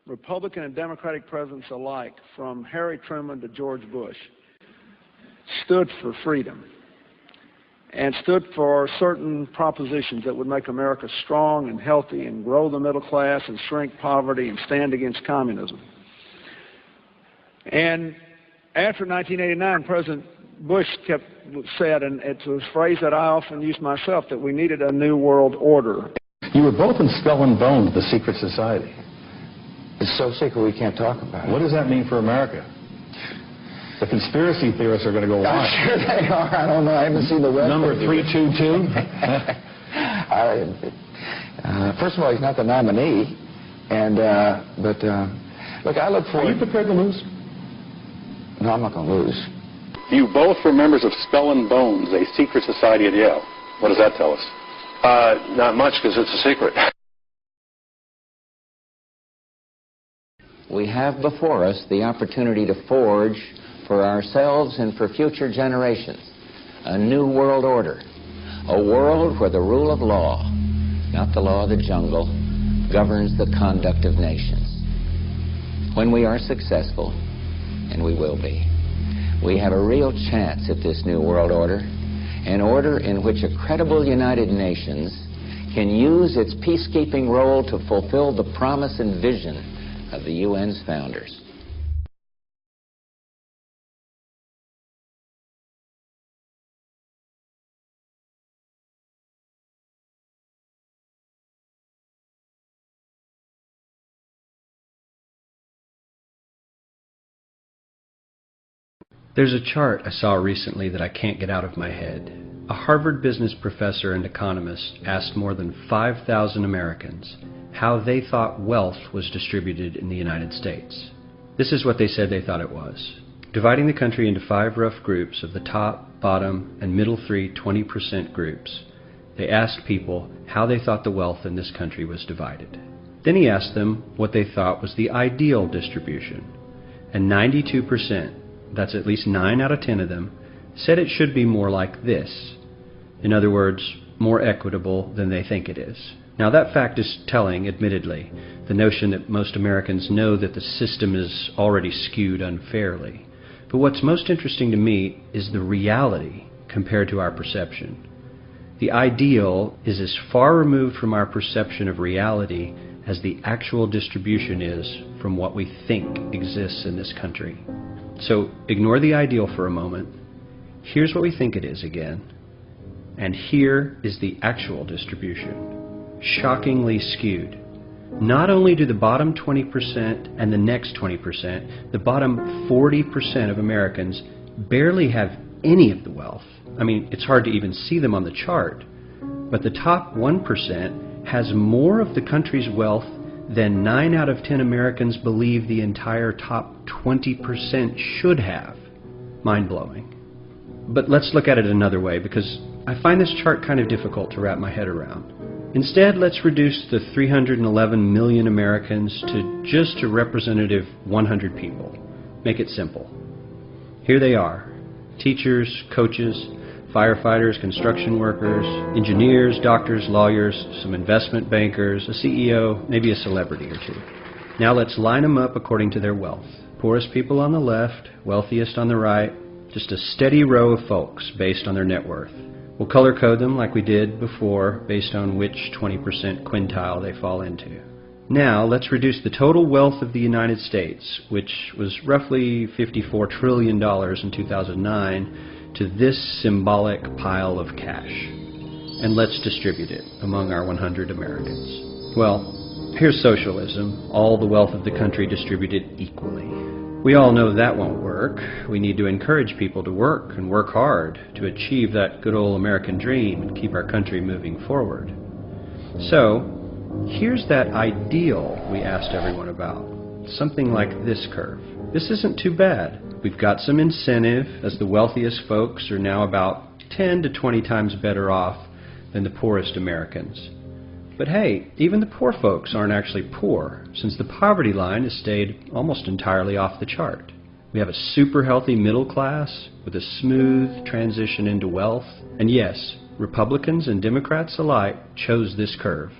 Republican and Democratic presidents alike, from Harry Truman to George Bush, stood for freedom and stood for certain propositions that would make America strong and healthy and grow the middle class and shrink poverty and stand against communism. And after 1989, President Bush said, and it's a phrase that I often use myself, that we needed a new world order. You were both in Skull and Bones, the secret society. It's so secret we can't talk about it. What does that mean for America? The conspiracy theorists are going to go wild. I'm sure they are. I don't know. I haven't seen the rest. Number of it. 322? First of all, he's not the nominee. And, look, I look forward... Are you prepared to lose? No, I'm not going to lose. You both were members of Skull and Bones, a secret society at Yale. What does that tell us? Not much, because it's a secret. We have before us the opportunity to forge for ourselves and for future generations a new world order, a world where the rule of law, not the law of the jungle, governs the conduct of nations. When we are successful, and we will be, we have a real chance at this new world order, an order in which a credible United Nations can use its peacekeeping role to fulfill the promise and vision of the UN's founders. There's a chart I saw recently that I can't get out of my head. A Harvard business professor and economist asked more than 5,000 Americans how they thought wealth was distributed in the United States. This is what they said they thought it was. Dividing the country into 5 rough groups of the top, bottom, and middle 3 20% groups, they asked people how they thought the wealth in this country was divided. Then he asked them what they thought was the ideal distribution. And 92%, that's at least 9 out of 10 of them, said it should be more like this. In other words, more equitable than they think it is. Now that fact is telling, admittedly, the notion that most Americans know that the system is already skewed unfairly. But what's most interesting to me is the reality compared to our perception. The ideal is as far removed from our perception of reality as the actual distribution is from what we think exists in this country. So ignore the ideal for a moment. Here's what we think it is again. And here is the actual distribution. Shockingly skewed. Not only do the bottom 20% and the next 20%, the bottom 40% of Americans barely have any of the wealth. I mean, it's hard to even see them on the chart. But the top 1% has more of the country's wealth than 9 out of 10 Americans believe the entire top 20% should have. Mind-blowing. But let's look at it another way, because I find this chart kind of difficult to wrap my head around. Instead, let's reduce the 311 million Americans to just a representative 100 people. Make it simple. Here they are: teachers, coaches, firefighters, construction workers, engineers, doctors, lawyers, some investment bankers, a CEO, maybe a celebrity or two. Now let's line them up according to their wealth. Poorest people on the left, wealthiest on the right, just a steady row of folks based on their net worth. We'll color code them like we did before based on which 20% quintile they fall into. Now let's reduce the total wealth of the United States, which was roughly $54 trillion in 2009, to this symbolic pile of cash. And let's distribute it among our 100 Americans. Well, here's socialism, all the wealth of the country distributed equally. We all know that won't work. We need to encourage people to work and work hard to achieve that good old American dream and keep our country moving forward. So, here's that ideal we asked everyone about. Something like this curve. This isn't too bad. We've got some incentive, as the wealthiest folks are now about 10 to 20 times better off than the poorest Americans. But hey, even the poor folks aren't actually poor, since the poverty line has stayed almost entirely off the chart. We have a super healthy middle class with a smooth transition into wealth. And yes, Republicans and Democrats alike chose this curve.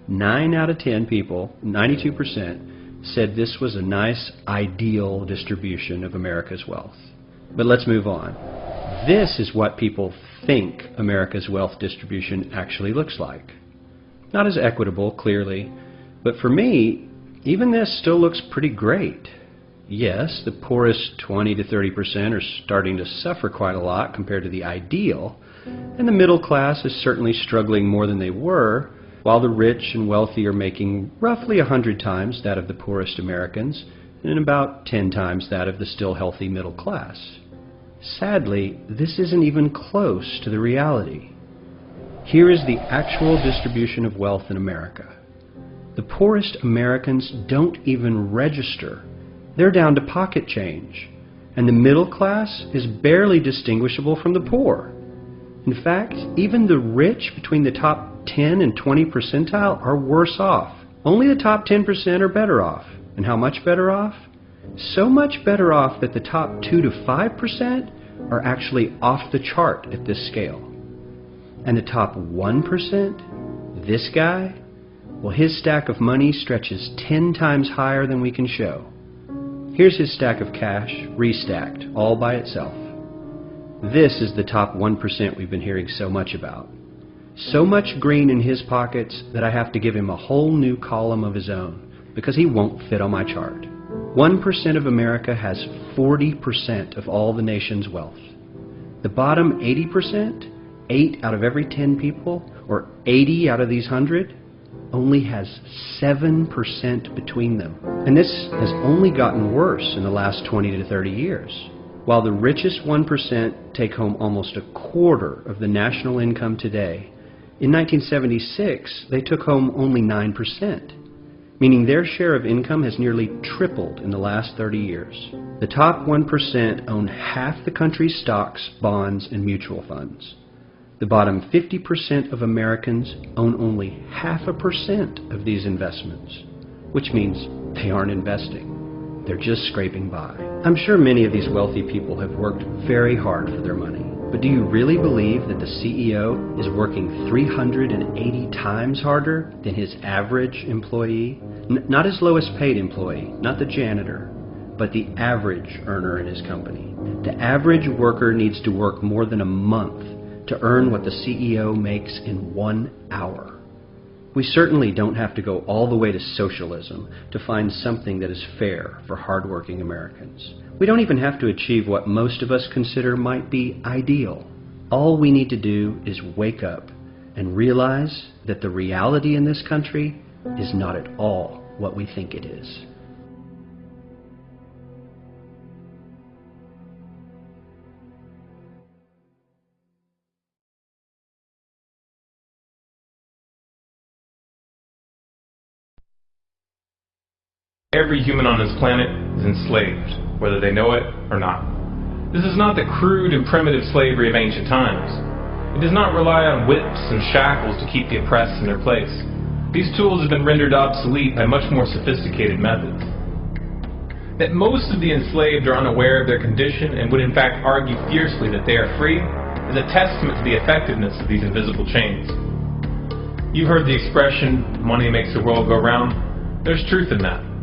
9 out of 10 people, 92%, said this was a nice, ideal distribution of America's wealth. But let's move on. This is what people think America's wealth distribution actually looks like. Not as equitable, clearly, but for me, even this still looks pretty great. Yes, the poorest 20 to 30% are starting to suffer quite a lot compared to the ideal, and the middle class is certainly struggling more than they were, while the rich and wealthy are making roughly 100 times that of the poorest Americans and about 10 times that of the still healthy middle class. Sadly, this isn't even close to the reality. Here is the actual distribution of wealth in America. The poorest Americans don't even register. They're down to pocket change, and the middle class is barely distinguishable from the poor. In fact, even the rich between the top 10 and 20 percentile are worse off. Only the top 10% are better off. And how much better off? So much better off that the top 2 to 5% are actually off the chart at this scale. And the top 1%, this guy, well, his stack of money stretches 10 times higher than we can show. Here's his stack of cash, restacked, all by itself. This is the top 1% we've been hearing so much about. So much green in his pockets that I have to give him a whole new column of his own, because he won't fit on my chart. 1% of America has 40% of all the nation's wealth. The bottom 80%, 8 out of every 10 people, or 80 out of these 100, only has 7% between them. And this has only gotten worse in the last 20 to 30 years. While the richest 1% take home almost a quarter of the national income today, in 1976 they took home only 9%, meaning their share of income has nearly tripled in the last 30 years. The top 1% own half the country's stocks, bonds, and mutual funds. The bottom 50% of Americans own only 0.5% of these investments, which means they aren't investing. They're just scraping by. I'm sure many of these wealthy people have worked very hard for their money, but do you really believe that the CEO is working 380 times harder than his average employee? Not his lowest paid employee, not the janitor, but the average earner in his company. The average worker needs to work more than a month to earn what the CEO makes in 1 hour. We certainly don't have to go all the way to socialism to find something that is fair for hardworking Americans. We don't even have to achieve what most of us consider might be ideal. All we need to do is wake up and realize that the reality in this country is not at all what we think it is. Every human on this planet is enslaved, whether they know it or not. This is not the crude and primitive slavery of ancient times. It does not rely on whips and shackles to keep the oppressed in their place. These tools have been rendered obsolete by much more sophisticated methods. That most of the enslaved are unaware of their condition and would in fact argue fiercely that they are free is a testament to the effectiveness of these invisible chains. You've heard the expression, money makes the world go round. There's truth in that.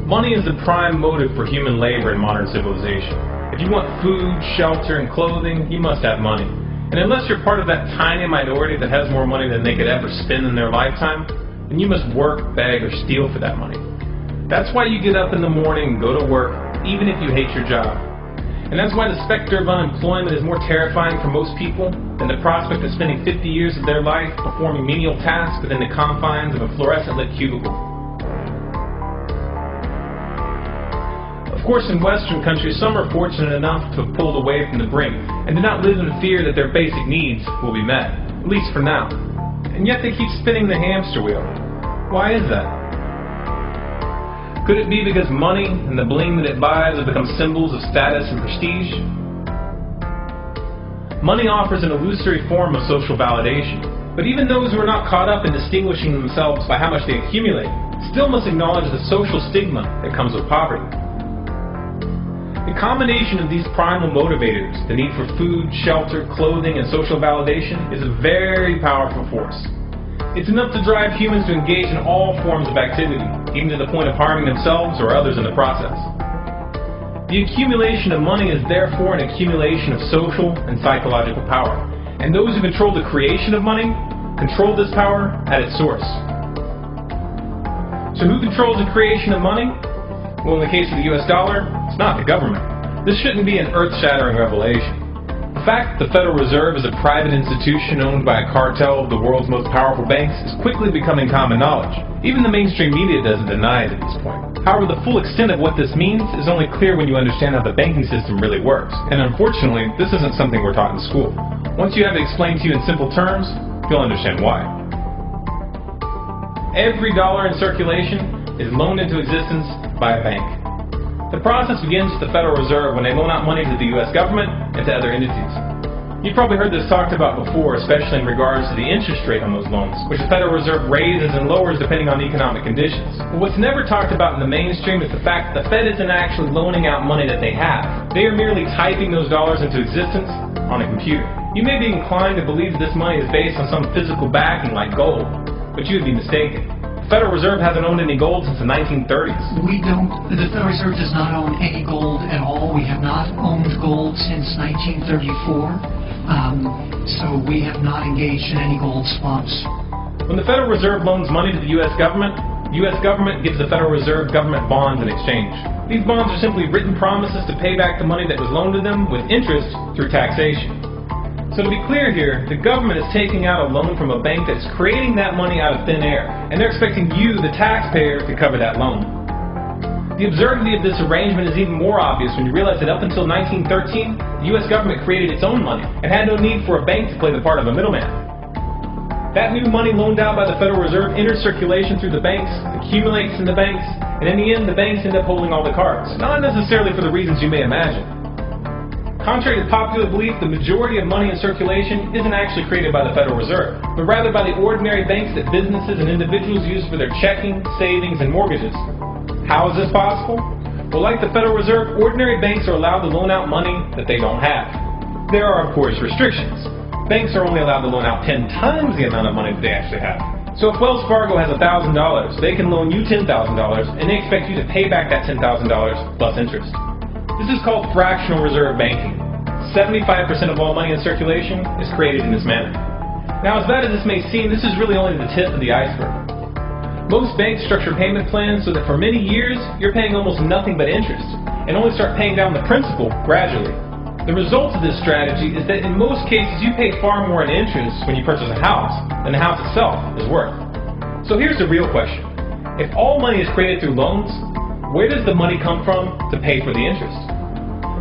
Money is the prime motive for human labor in modern civilization. If you want food, shelter, and clothing, you must have money. And unless you're part of that tiny minority that has more money than they could ever spend in their lifetime, then you must work, beg, or steal for that money. That's why you get up in the morning and go to work, even if you hate your job. And that's why the specter of unemployment is more terrifying for most people than the prospect of spending 50 years of their life performing menial tasks within the confines of a fluorescent-lit cubicle. Of course, in Western countries, some are fortunate enough to have pulled away from the brink and do not live in fear that their basic needs will be met, at least for now. And yet they keep spinning the hamster wheel. Why is that? Could it be because money and the bling that it buys have become symbols of status and prestige? Money offers an illusory form of social validation, but even those who are not caught up in distinguishing themselves by how much they accumulate still must acknowledge the social stigma that comes with poverty. The combination of these primal motivators, the need for food, shelter, clothing, and social validation, is a very powerful force. It's enough to drive humans to engage in all forms of activity, even to the point of harming themselves or others in the process. The accumulation of money is therefore an accumulation of social and psychological power, and those who control the creation of money control this power at its source. So who controls the creation of money? Well, in the case of the US dollar, it's not the government. This shouldn't be an earth-shattering revelation. The fact that the Federal Reserve is a private institution owned by a cartel of the world's most powerful banks is quickly becoming common knowledge. Even the mainstream media doesn't deny it at this point. However, the full extent of what this means is only clear when you understand how the banking system really works. And unfortunately, this isn't something we're taught in school. Once you have it explained to you in simple terms, you'll understand why. Every dollar in circulation is loaned into existence by a bank. The process begins with the Federal Reserve when they loan out money to the U.S. government and to other entities. You've probably heard this talked about before, especially in regards to the interest rate on those loans, which the Federal Reserve raises and lowers depending on economic conditions. But what's never talked about in the mainstream is the fact that the Fed isn't actually loaning out money that they have. They are merely typing those dollars into existence on a computer. You may be inclined to believe that this money is based on some physical backing like gold, but you would be mistaken. The Federal Reserve hasn't owned any gold since the 1930s. The Federal Reserve does not own any gold at all. We have not owned gold since 1934. So we have not engaged in any gold swaps. When the Federal Reserve loans money to the U.S. government gives the Federal Reserve government bonds in exchange. These bonds are simply written promises to pay back the money that was loaned to them with interest through taxation. So to be clear here, the government is taking out a loan from a bank that's creating that money out of thin air, and they're expecting you, the taxpayer, to cover that loan. The absurdity of this arrangement is even more obvious when you realize that up until 1913, the U.S. government created its own money and had no need for a bank to play the part of a middleman. That new money loaned out by the Federal Reserve enters circulation through the banks, accumulates in the banks, and in the end the banks end up holding all the cards, not necessarily for the reasons you may imagine. Contrary to popular belief, the majority of money in circulation isn't actually created by the Federal Reserve, but rather by the ordinary banks that businesses and individuals use for their checking, savings, and mortgages. How is this possible? Well, like the Federal Reserve, ordinary banks are allowed to loan out money that they don't have. There are, of course, restrictions. Banks are only allowed to loan out 10 times the amount of money that they actually have. So if Wells Fargo has $1,000, they can loan you $10,000, and they expect you to pay back that $10,000 plus interest. This is called fractional reserve banking. 75% of all money in circulation is created in this manner. Now, as bad as this may seem, this is really only the tip of the iceberg. Most banks structure payment plans so that for many years, you're paying almost nothing but interest, and only start paying down the principal gradually. The result of this strategy is that in most cases, you pay far more in interest when you purchase a house than the house itself is worth. So here's the real question. If all money is created through loans, where does the money come from to pay for the interest?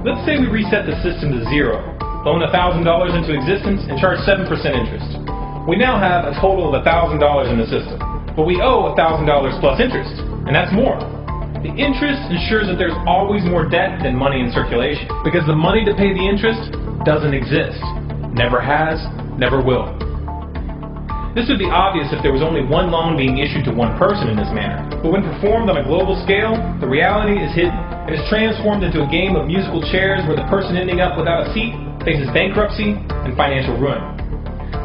Let's say we reset the system to zero, loan $1,000 into existence, and charge 7% interest. We now have a total of $1,000 in the system, but we owe $1,000 plus interest, and that's more. The interest ensures that there's always more debt than money in circulation, because the money to pay the interest doesn't exist. Never has, never will. This would be obvious if there was only one loan being issued to one person in this manner, but when performed on a global scale, the reality is hidden. It is transformed into a game of musical chairs where the person ending up without a seat faces bankruptcy and financial ruin.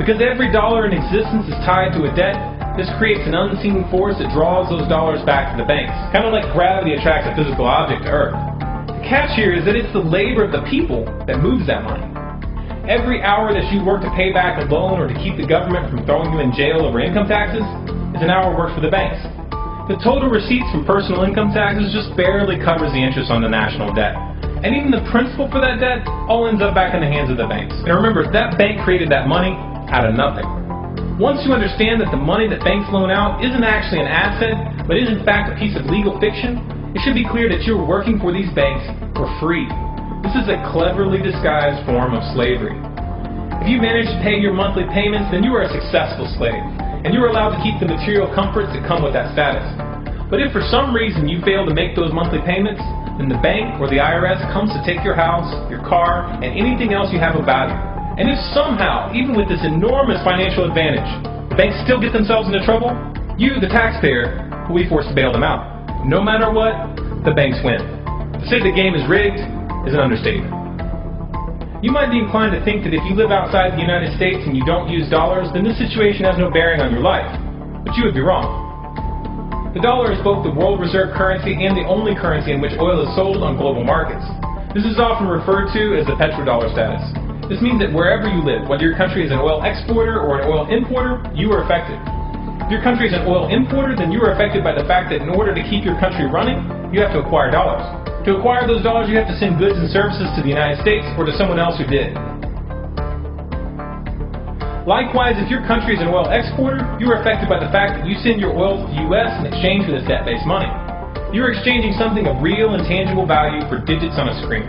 Because every dollar in existence is tied to a debt, this creates an unseen force that draws those dollars back to the banks, kind of like gravity attracts a physical object to Earth. The catch here is that it's the labor of the people that moves that money. Every hour that you work to pay back a loan or to keep the government from throwing you in jail over income taxes is an hour worked for the banks. The total receipts from personal income taxes just barely covers the interest on the national debt. And even the principal for that debt all ends up back in the hands of the banks. And remember, that bank created that money out of nothing. Once you understand that the money that banks loan out isn't actually an asset, but is in fact a piece of legal fiction, it should be clear that you're working for these banks for free. This is a cleverly disguised form of slavery. If you manage to pay your monthly payments, then you are a successful slave, and you are allowed to keep the material comforts that come with that status. But if for some reason you fail to make those monthly payments, then the bank or the IRS comes to take your house, your car, and anything else you have of value. And if somehow, even with this enormous financial advantage, the banks still get themselves into trouble, you, the taxpayer, will be forced to bail them out. No matter what, the banks win. To say the game is rigged is an understatement. You might be inclined to think that if you live outside the United States and you don't use dollars, then this situation has no bearing on your life. But you would be wrong. The dollar is both the world reserve currency and the only currency in which oil is sold on global markets. This is often referred to as the petrodollar status. This means that wherever you live, whether your country is an oil exporter or an oil importer, you are affected. If your country is an oil importer, then you are affected by the fact that in order to keep your country running, you have to acquire dollars. To acquire those dollars, you have to send goods and services to the United States or to someone else who did. Likewise, if your country is an oil exporter, you are affected by the fact that you send your oil to the U.S. in exchange for this debt-based money. You are exchanging something of real and tangible value for digits on a screen.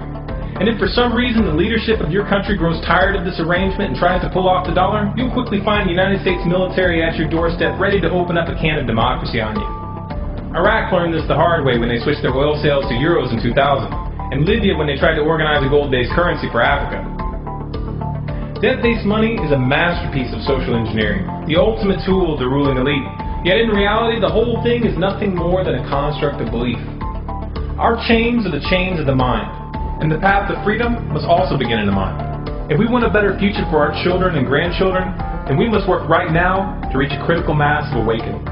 And if for some reason the leadership of your country grows tired of this arrangement and tries to pull off the dollar, you'll quickly find the United States military at your doorstep ready to open up a can of democracy on you. Iraq learned this the hard way when they switched their oil sales to euros in 2000, and Libya when they tried to organize a gold-based currency for Africa. Debt-based money is a masterpiece of social engineering, the ultimate tool of the ruling elite. Yet in reality, the whole thing is nothing more than a construct of belief. Our chains are the chains of the mind, and the path to freedom must also begin in the mind. If we want a better future for our children and grandchildren, then we must work right now to reach a critical mass of awakening.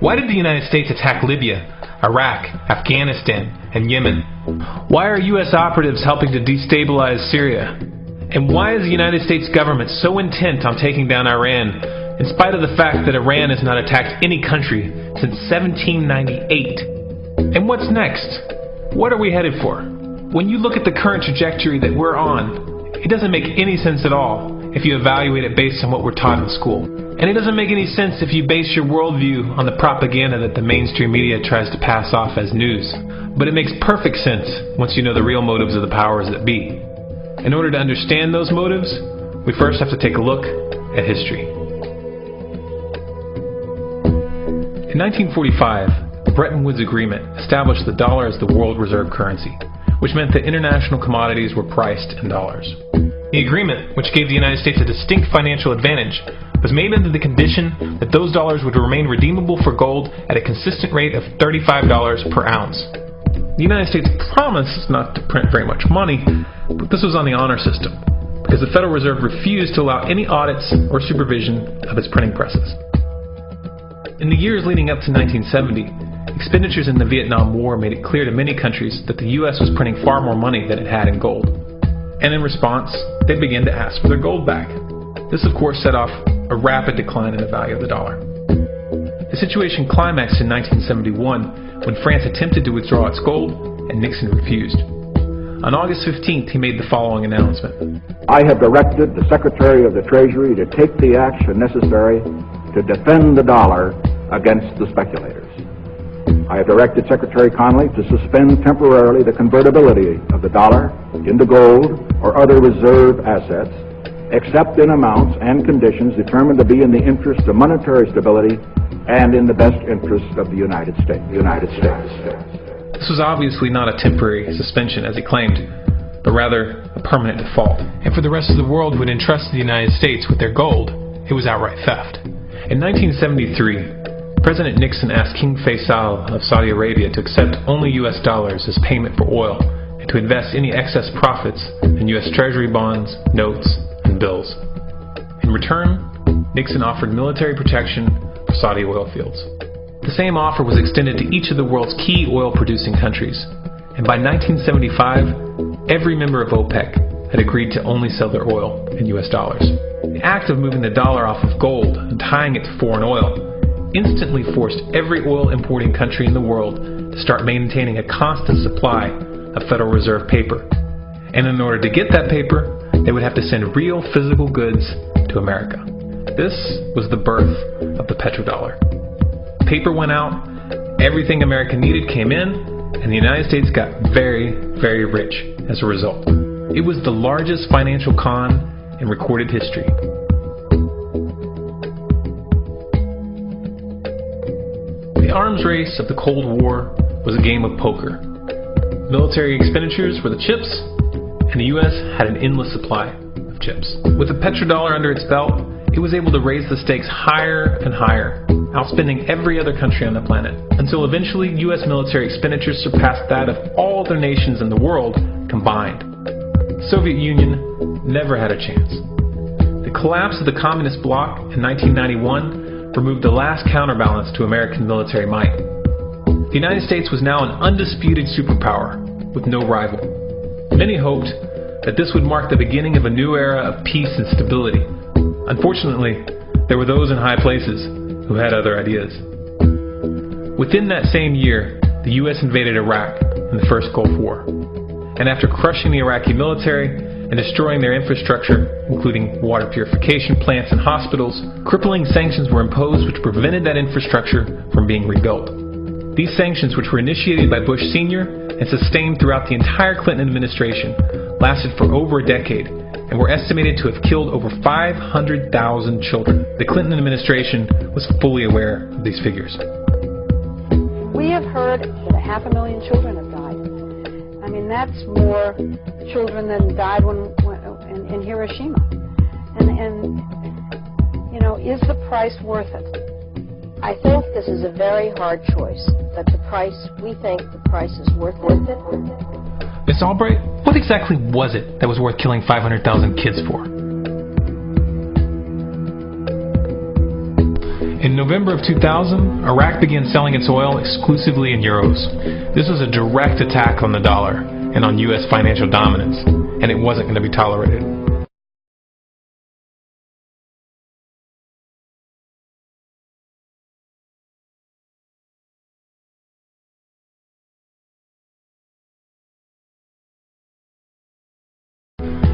Why did the United States attack Libya, Iraq, Afghanistan, and Yemen? Why are U.S. operatives helping to destabilize Syria? And why is the United States government so intent on taking down Iran, in spite of the fact that Iran has not attacked any country since 1798? And what's next? What are we headed for? When you look at the current trajectory that we're on, it doesn't make any sense at all if you evaluate it based on what we're taught in school. And it doesn't make any sense if you base your worldview on the propaganda that the mainstream media tries to pass off as news. But it makes perfect sense once you know the real motives of the powers that be. In order to understand those motives, we first have to take a look at history. In 1945, the Bretton Woods Agreement established the dollar as the world reserve currency, which meant that international commodities were priced in dollars. The agreement, which gave the United States a distinct financial advantage, was made under the condition that those dollars would remain redeemable for gold at a consistent rate of $35 per ounce. The United States promised not to print very much money, but this was on the honor system, because the Federal Reserve refused to allow any audits or supervision of its printing presses. In the years leading up to 1970, expenditures in the Vietnam War made it clear to many countries that the U.S. was printing far more money than it had in gold. And in response, they began to ask for their gold back. This, of course, set off a rapid decline in the value of the dollar. The situation climaxed in 1971 when France attempted to withdraw its gold and Nixon refused. On August 15th, he made the following announcement. I have directed the Secretary of the Treasury to take the action necessary to defend the dollar against the speculators. I have directed Secretary Connally to suspend temporarily the convertibility of the dollar into gold or other reserve assets, except in amounts and conditions determined to be in the interest of monetary stability and in the best interest of the United States. This was obviously not a temporary suspension, as he claimed, but rather a permanent default. And for the rest of the world who had entrusted the United States with their gold, it was outright theft. In 1973, President Nixon asked King Faisal of Saudi Arabia to accept only U.S. dollars as payment for oil and to invest any excess profits in U.S. Treasury bonds, notes, and bills. In return, Nixon offered military protection for Saudi oil fields. The same offer was extended to each of the world's key oil-producing countries, and by 1975, every member of OPEC had agreed to only sell their oil in U.S. dollars. The act of moving the dollar off of gold and tying it to foreign oil instantly forced every oil-importing country in the world to start maintaining a constant supply of Federal Reserve paper. And in order to get that paper, they would have to send real physical goods to America. This was the birth of the petrodollar. Paper went out, everything America needed came in, and the United States got very, very rich as a result. It was the largest financial con in recorded history. The arms race of the Cold War was a game of poker. Military expenditures were the chips, and the U.S. had an endless supply of chips. With the petrodollar under its belt, it was able to raise the stakes higher and higher, outspending every other country on the planet, until eventually U.S. military expenditures surpassed that of all other nations in the world combined. the Soviet Union never had a chance. The collapse of the communist bloc in 1991 removed the last counterbalance to American military might. The United States was now an undisputed superpower with no rival. Many hoped that this would mark the beginning of a new era of peace and stability. Unfortunately, there were those in high places who had other ideas. Within that same year, the U.S. invaded Iraq in the first Gulf War. And after crushing the Iraqi military and destroying their infrastructure, including water purification plants and hospitals, crippling sanctions were imposed which prevented that infrastructure from being rebuilt. These sanctions, which were initiated by Bush Sr. and sustained throughout the entire Clinton administration, lasted for over a decade and were estimated to have killed over 500,000 children. The Clinton administration was fully aware of these figures. We have heard that 500,000 children have died. I mean, that's more children than died in Hiroshima. And, you know, is the price worth it? I think this is a very hard choice, but we think the price is worth it. Miss Albright, what exactly was it that was worth killing 500,000 kids for? In November of 2000, Iraq began selling its oil exclusively in euros. This was a direct attack on the dollar and on U.S. financial dominance, and it wasn't going to be tolerated.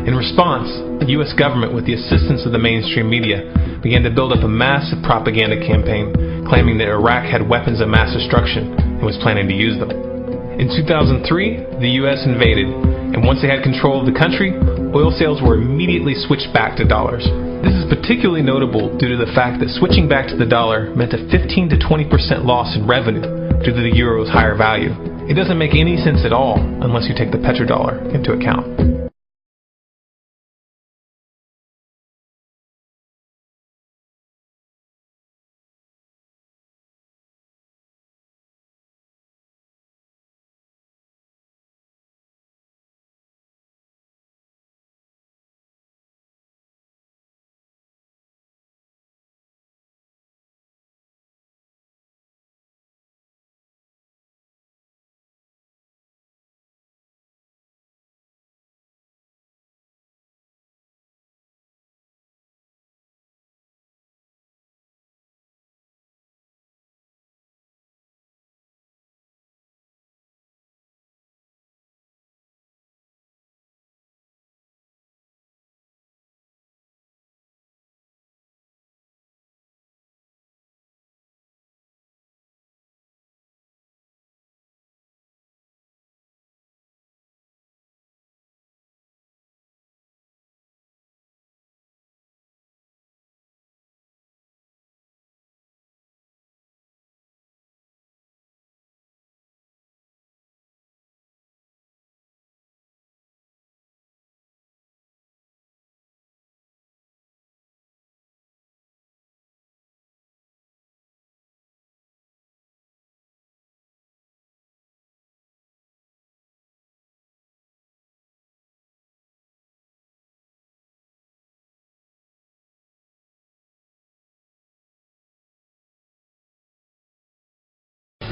In response, the U.S. government, with the assistance of the mainstream media, began to build up a massive propaganda campaign claiming that Iraq had weapons of mass destruction and was planning to use them. In 2003, the U.S. invaded, and once they had control of the country, oil sales were immediately switched back to dollars. This is particularly notable due to the fact that switching back to the dollar meant a 15 to 20% loss in revenue due to the euro's higher value. It doesn't make any sense at all unless you take the petrodollar into account.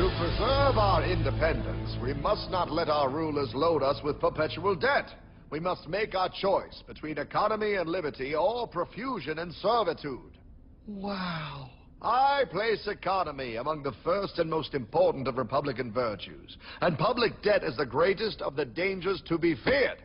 To preserve our independence, we must not let our rulers load us with perpetual debt. We must make our choice between economy and liberty or profusion and servitude. Wow. I place economy among the first and most important of Republican virtues, and public debt is the greatest of the dangers to be feared.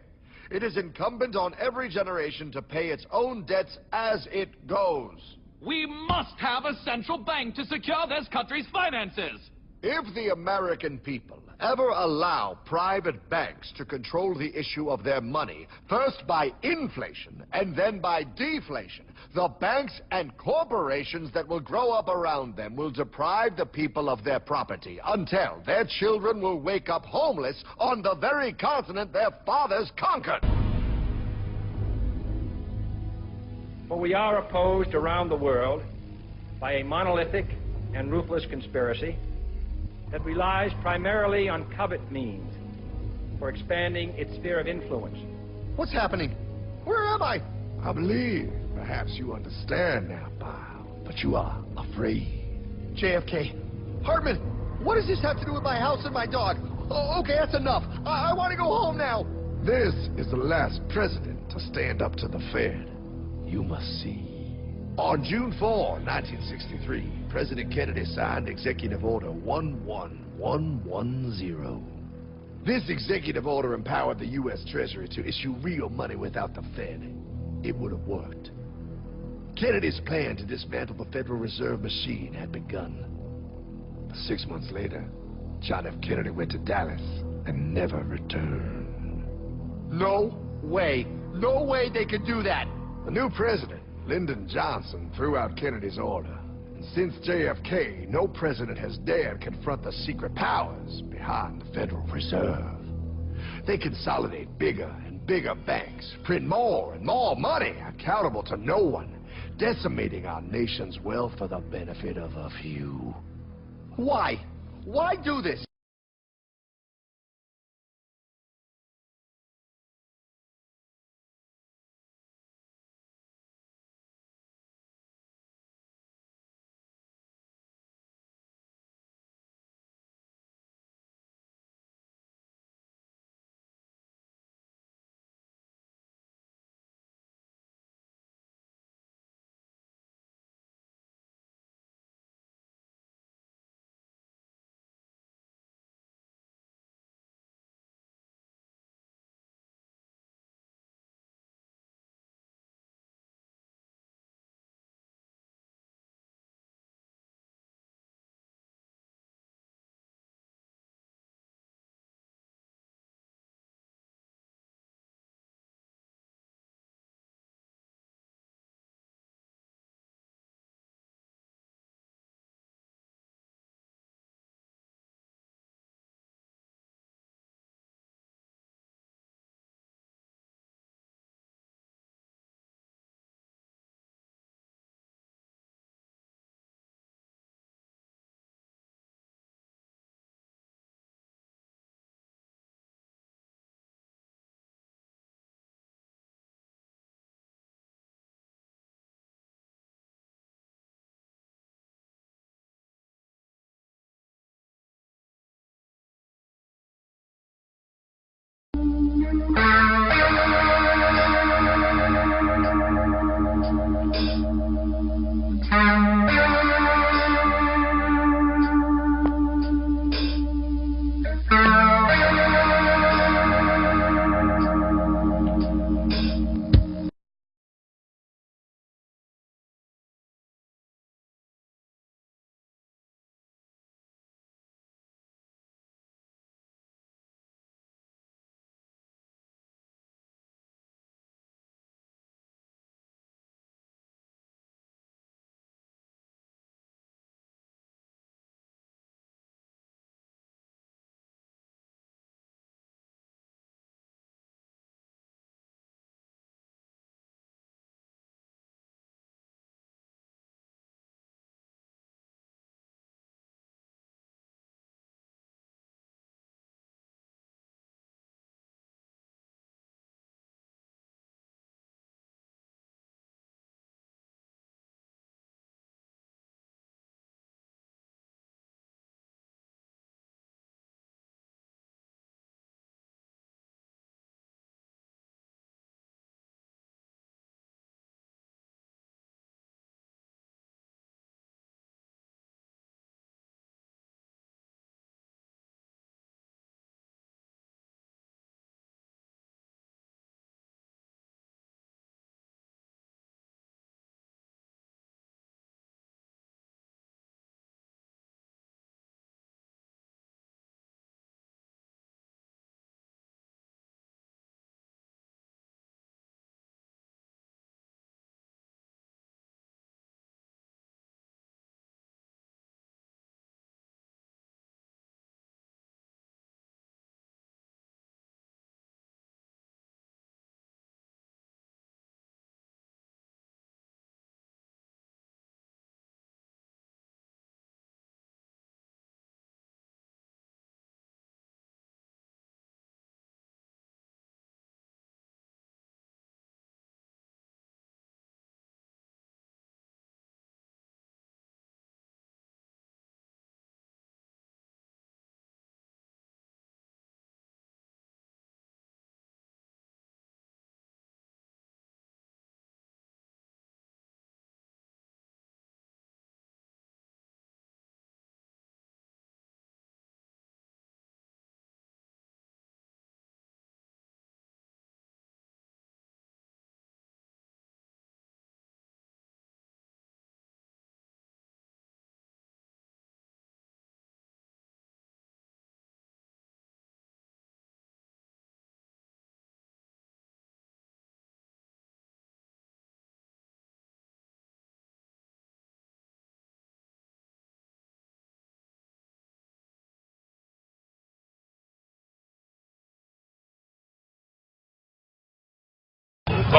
It is incumbent on every generation to pay its own debts as it goes. We must have a central bank to secure this country's finances. If the American people ever allow private banks to control the issue of their money, first by inflation and then by deflation, the banks and corporations that will grow up around them will deprive the people of their property until their children will wake up homeless on the very continent their fathers conquered. For we are opposed around the world by a monolithic and ruthless conspiracy that relies primarily on covert means for expanding its sphere of influence What's happening? Where am I? I believe perhaps you understand now, pal, but you are afraid. JFK. Hartman, what does this have to do with my house and my dog? Oh, okay, that's enough. I want to go home now. This is the last president to stand up to the Fed. You must see. On June 4, 1963, President Kennedy signed Executive Order 11110. This executive order empowered the U.S. Treasury to issue real money without the Fed. It would have worked. Kennedy's plan to dismantle the Federal Reserve machine had begun. But 6 months later, John F. Kennedy went to Dallas and never returned. No way. No way they could do that. The new president, Lyndon Johnson, threw out Kennedy's order. And since JFK, no president has dared confront the secret powers behind the Federal Reserve. They consolidate bigger and bigger banks, print more and more money, accountable to no one, decimating our nation's wealth for the benefit of a few. Why? Why do this?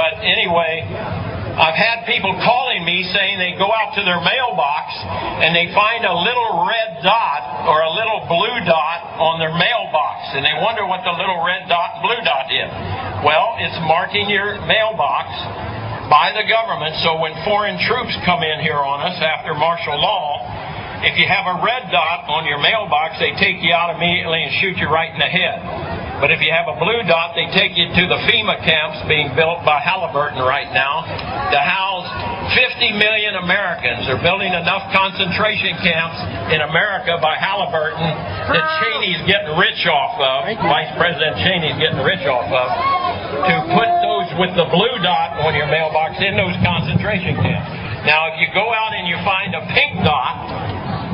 But anyway, I've had people calling me saying they go out to their mailbox and they find a little red dot or a little blue dot on their mailbox, and they wonder what the little red dot and blue dot is. Well, it's marking your mailbox by the government, so when foreign troops come in here on us after martial law, if you have a red dot on your mailbox, they take you out immediately and shoot you right in the head. But if you have a blue dot, they take you to the FEMA camps being built by Halliburton right now to house 50 million Americans. They're building enough concentration camps in America by Halliburton that Cheney's getting rich off of, Vice President Cheney's getting rich off of, to put those with the blue dot on your mailbox in those concentration camps. Now, if you go out and you find a pink dot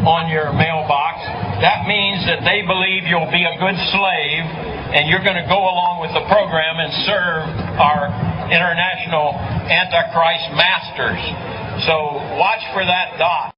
on your mailbox, that means that they believe you'll be a good slave and you're going to go along with the program and serve our international Antichrist masters. So watch for that dot.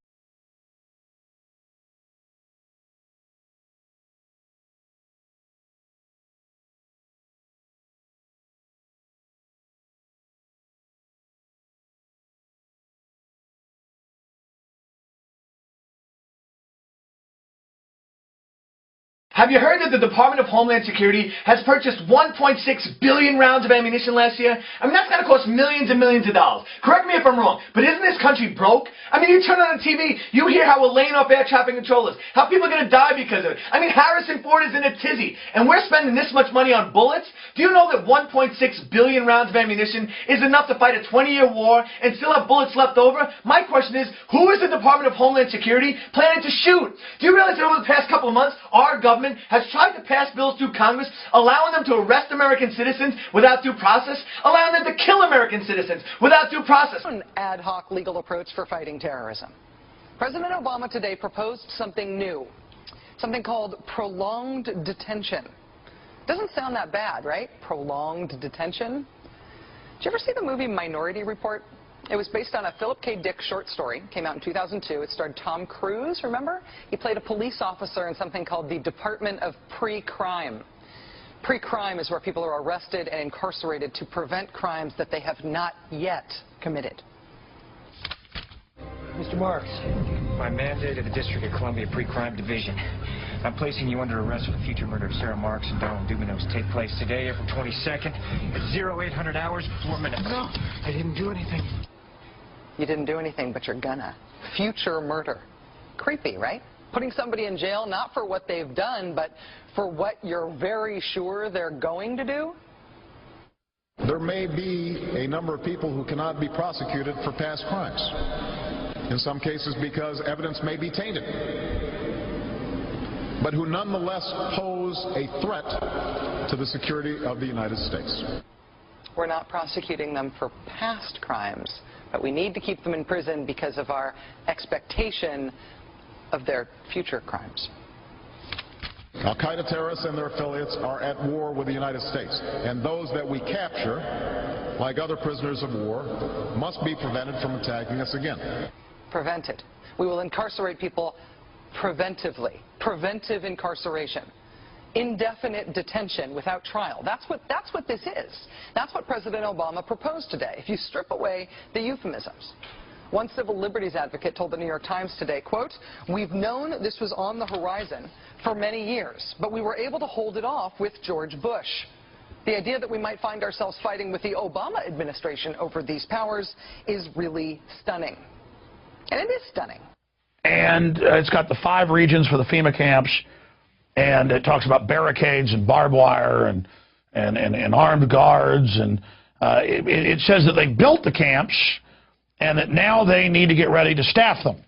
Have you heard that the Department of Homeland Security has purchased 1.6 billion rounds of ammunition last year? I mean, that's going to cost millions and millions of dollars. Correct me if I'm wrong, but isn't this country broke? I mean, you turn on the TV, you hear how we're laying off air traffic controllers, how people are going to die because of it. I mean, Harrison Ford is in a tizzy, and we're spending this much money on bullets? Do you know that 1.6 billion rounds of ammunition is enough to fight a 20-year war and still have bullets left over? My question is, who is the Department of Homeland Security planning to shoot? Do you realize that over the past couple of months, our government has tried to pass bills through Congress allowing them to arrest American citizens without due process, allowing them to kill American citizens without due process? An ad hoc legal approach for fighting terrorism. President Obama today proposed something new, something called prolonged detention. Doesn't sound that bad, right? Prolonged detention. Did you ever see the movie Minority Report? It was based on a Philip K. Dick short story. Came out in 2002. It starred Tom Cruise, remember? He played a police officer in something called the Department of Pre-Crime. Pre-crime is where people are arrested and incarcerated to prevent crimes that they have not yet committed. Mr. Marks, by mandate of the District of Columbia Pre-Crime Division, I'm placing you under arrest for the future murder of Sarah Marks and Donald Dubinos. Take place today, April 22nd, at 0800 hours, 4 minutes. No, I didn't do anything. You didn't do anything, but you're gonna. Future murder. Creepy, right? Putting somebody in jail not for what they've done, but for what you're very sure they're going to do? There may be a number of people who cannot be prosecuted for past crimes. In some cases because evidence may be tainted, but who nonetheless pose a threat to the security of the United States. We're not prosecuting them for past crimes, but we need to keep them in prison because of our expectation of their future crimes. Al-Qaeda terrorists and their affiliates are at war with the United States, and those that we capture, like other prisoners of war, must be prevented from attacking us again. Prevented. We will incarcerate people preventively. Preventive incarceration. Indefinite detention without trial. That's what this is. That's what President Obama proposed today, if you strip away the euphemisms. One civil liberties advocate told the New York Times today, quote, "We've known this was on the horizon for many years, but we were able to hold it off with George Bush. The idea that we might find ourselves fighting with the Obama administration over these powers is really stunning." And it is stunning. And it's got the 5 regions for the FEMA camps, and it talks about barricades and barbed wire and armed guards, and it says that they built the camps and that now they need to get ready to staff them,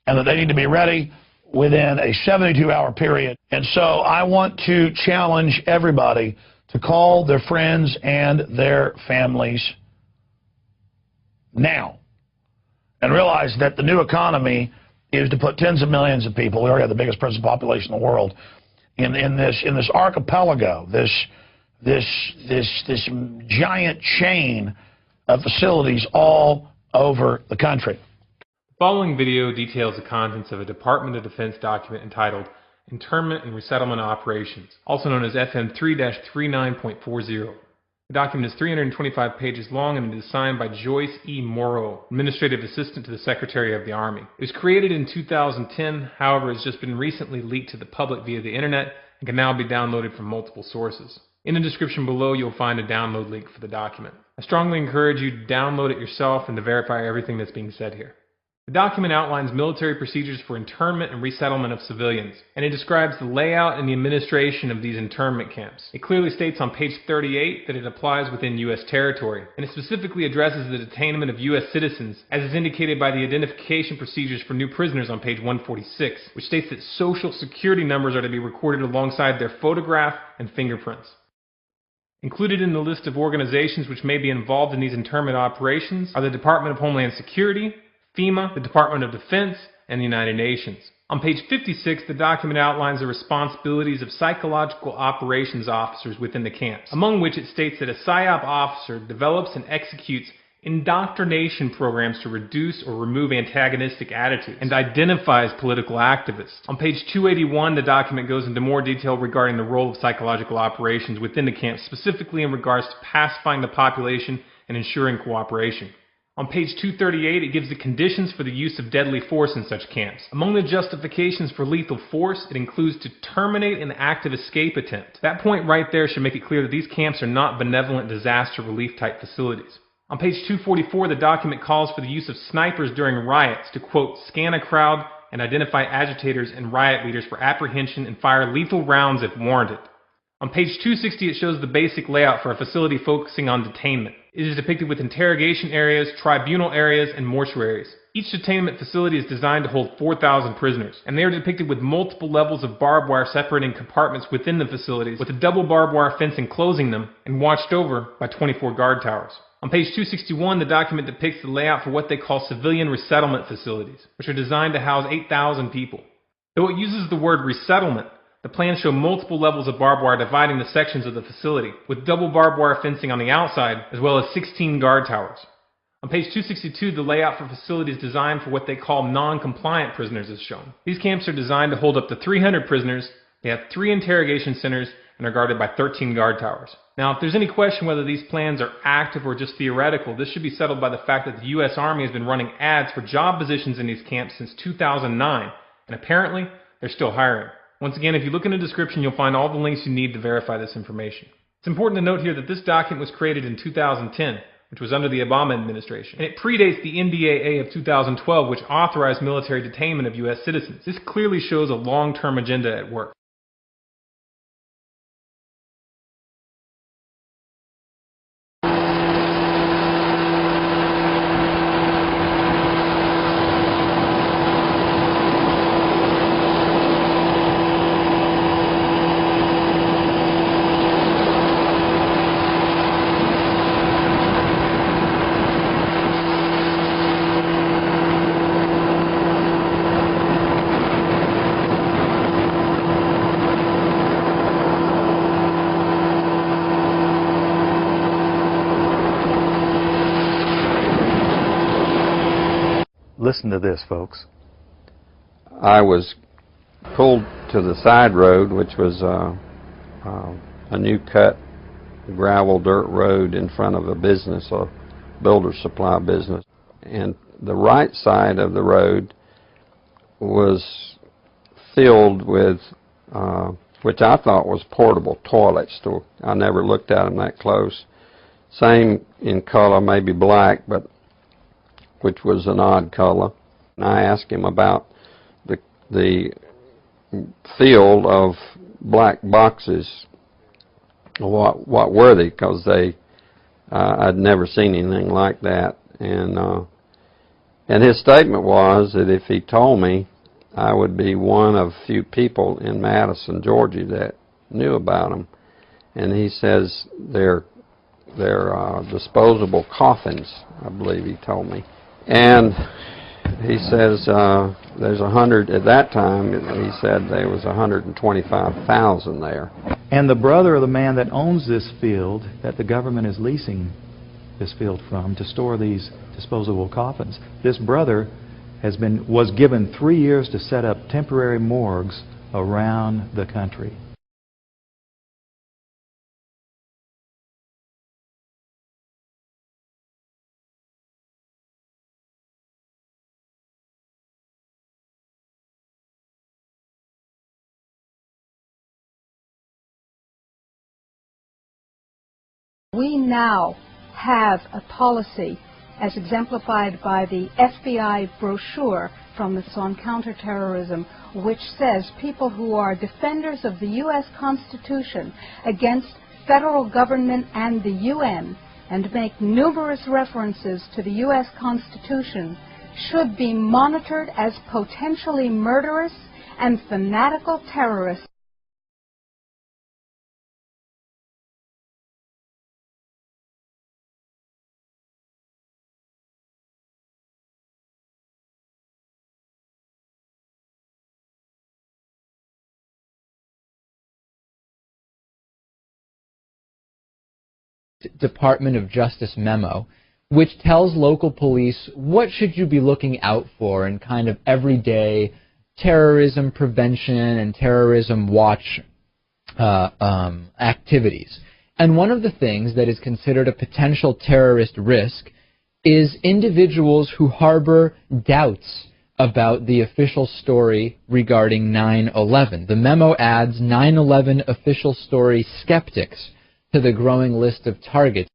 and that they need to be ready within a 72-hour period. And so I want to challenge everybody to call their friends and their families now and realize that the new economy is to put tens of millions of people, we already have the biggest prison population in the world, in this archipelago, this giant chain of facilities all over the country. The following video details the contents of a Department of Defense document entitled Internment and Resettlement Operations, also known as FM 3-39.40. The document is 325 pages long and it is signed by Joyce E. Morrow, Administrative Assistant to the Secretary of the Army. It was created in 2010, however, has just been recently leaked to the public via the internet and can now be downloaded from multiple sources. In the description below, you'll find a download link for the document. I strongly encourage you to download it yourself and to verify everything that's being said here. The document outlines military procedures for internment and resettlement of civilians, and it describes the layout and the administration of these internment camps. It clearly states on page 38 that it applies within U.S. territory, and it specifically addresses the detainment of U.S. citizens, as is indicated by the identification procedures for new prisoners on page 146, which states that social security numbers are to be recorded alongside their photograph and fingerprints. Included in the list of organizations which may be involved in these internment operations are the Department of Homeland Security, FEMA, the Department of Defense, and the United Nations. On page 56, the document outlines the responsibilities of psychological operations officers within the camps, among which it states that a PSYOP officer develops and executes indoctrination programs to reduce or remove antagonistic attitudes and identifies political activists. On page 281, the document goes into more detail regarding the role of psychological operations within the camps, specifically in regards to pacifying the population and ensuring cooperation. On page 238, it gives the conditions for the use of deadly force in such camps. Among the justifications for lethal force, it includes to terminate an active escape attempt. That point right there should make it clear that these camps are not benevolent disaster relief type facilities. On page 244, the document calls for the use of snipers during riots to, quote, scan a crowd and identify agitators and riot leaders for apprehension and fire lethal rounds if warranted. On page 260, it shows the basic layout for a facility focusing on detainment. It is depicted with interrogation areas, tribunal areas, and mortuaries. Each detainment facility is designed to hold 4,000 prisoners, and they are depicted with multiple levels of barbed wire separating compartments within the facilities, with a double barbed wire fence enclosing them, and watched over by 24 guard towers. On page 261, the document depicts the layout for what they call civilian resettlement facilities, which are designed to house 8,000 people. Though it uses the word resettlement, the plans show multiple levels of barbed wire dividing the sections of the facility, with double barbed wire fencing on the outside, as well as 16 guard towers. On page 262, the layout for facilities designed for what they call non-compliant prisoners is shown. These camps are designed to hold up to 300 prisoners, they have 3 interrogation centers, and are guarded by 13 guard towers. Now, if there's any question whether these plans are active or just theoretical, this should be settled by the fact that the U.S. Army has been running ads for job positions in these camps since 2009, and apparently, they're still hiring. Once again, if you look in the description, you'll find all the links you need to verify this information. It's important to note here that this document was created in 2010, which was under the Obama administration, and it predates the NDAA of 2012, which authorized military detainment of U.S. citizens. This clearly shows a long-term agenda at work. Listen to this, folks. I was pulled to the side road, which was a new cut gravel dirt road in front of a business, a builder supply business. And the right side of the road was filled with, which I thought was portable toilets. I never looked at them that close. Same in color, maybe black, but which was an odd color. And I asked him about the field of black boxes. What were they? Because I'd never seen anything like that. And his statement was that if he told me, I would be one of few people in Madison, Georgia that knew about them. And he says they're disposable coffins, I believe he told me. And he says there's 100, at that time he said there was 125,000 there. And the brother of the man that owns this field, that the government is leasing this field from to store these disposable coffins, this brother was given 3 years to set up temporary morgues around the country. We now have a policy, as exemplified by the FBI brochure from the on counterterrorism, which says people who are defenders of the U.S. Constitution against federal government and the UN, and make numerous references to the U.S. Constitution, should be monitored as potentially murderous and fanatical terrorists. Department of Justice memo, which tells local police what should you be looking out for in kind of everyday terrorism prevention and terrorism watch activities. And one of the things that is considered a potential terrorist risk is individuals who harbor doubts about the official story regarding 9/11. The memo adds 9/11 official story skeptics to the growing list of targets.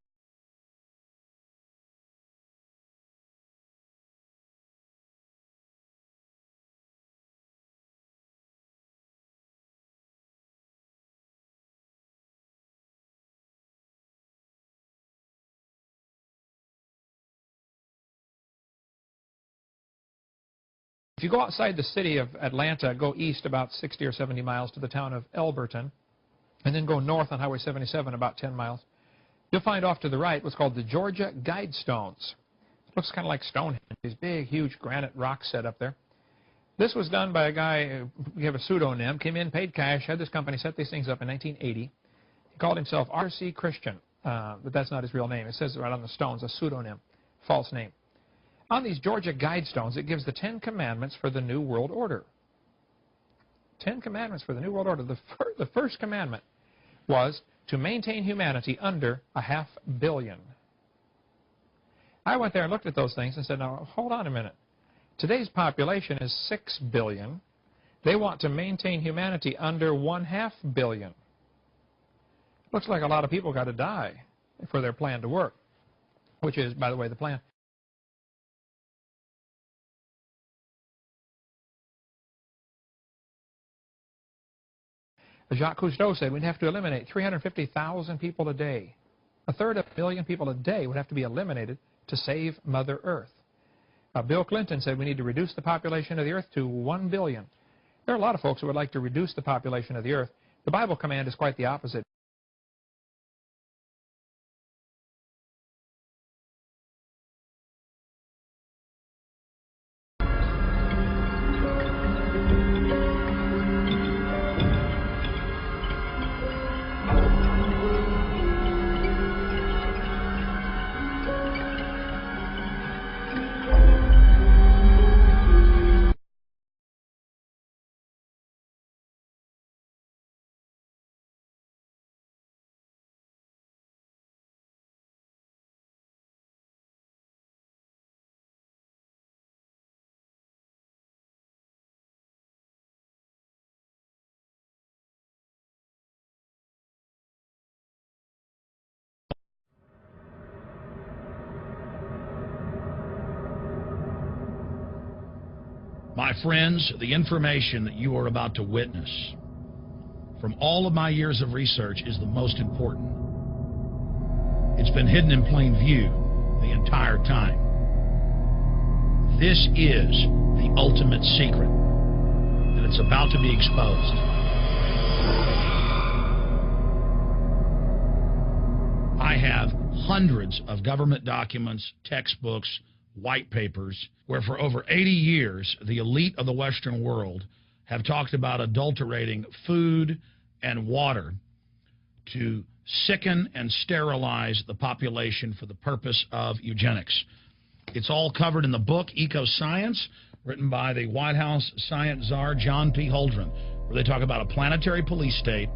If you go outside the city of Atlanta, go east about 60 or 70 miles to the town of Elberton, and then go north on Highway 77 about 10 miles, you'll find off to the right what's called the Georgia Guidestones. It looks kind of like Stonehenge, these big, huge granite rocks set up there. This was done by a guy, we have a pseudonym, came in, paid cash, had this company set these things up in 1980. He called himself R.C. Christian, but that's not his real name. It says right on the stones, a pseudonym, false name. On these Georgia Guidestones, it gives the 10 Commandments for the New World Order. 10 Commandments for the New World Order. The first commandment was to maintain humanity under 500 million. I went there and looked at those things and said, now, hold on a minute. Today's population is 6 billion. They want to maintain humanity under 0.5 billion. Looks like a lot of people got to die for their plan to work, which is, by the way, the plan. Jacques Cousteau said we'd have to eliminate 350,000 people a day. 1/3 of a million people a day would have to be eliminated to save Mother Earth. Bill Clinton said we need to reduce the population of the Earth to 1 billion. There are a lot of folks who would like to reduce the population of the Earth. The Bible command is quite the opposite. My friends, the information that you are about to witness from all of my years of research is the most important. It's been hidden in plain view the entire time. This is the ultimate secret, and it's about to be exposed. I have hundreds of government documents, textbooks, white papers, where for over 80 years, the elite of the Western world have talked about adulterating food and water to sicken and sterilize the population for the purpose of eugenics. It's all covered in the book Eco-Science, written by the White House science czar John P. Holdren, where they talk about a planetary police state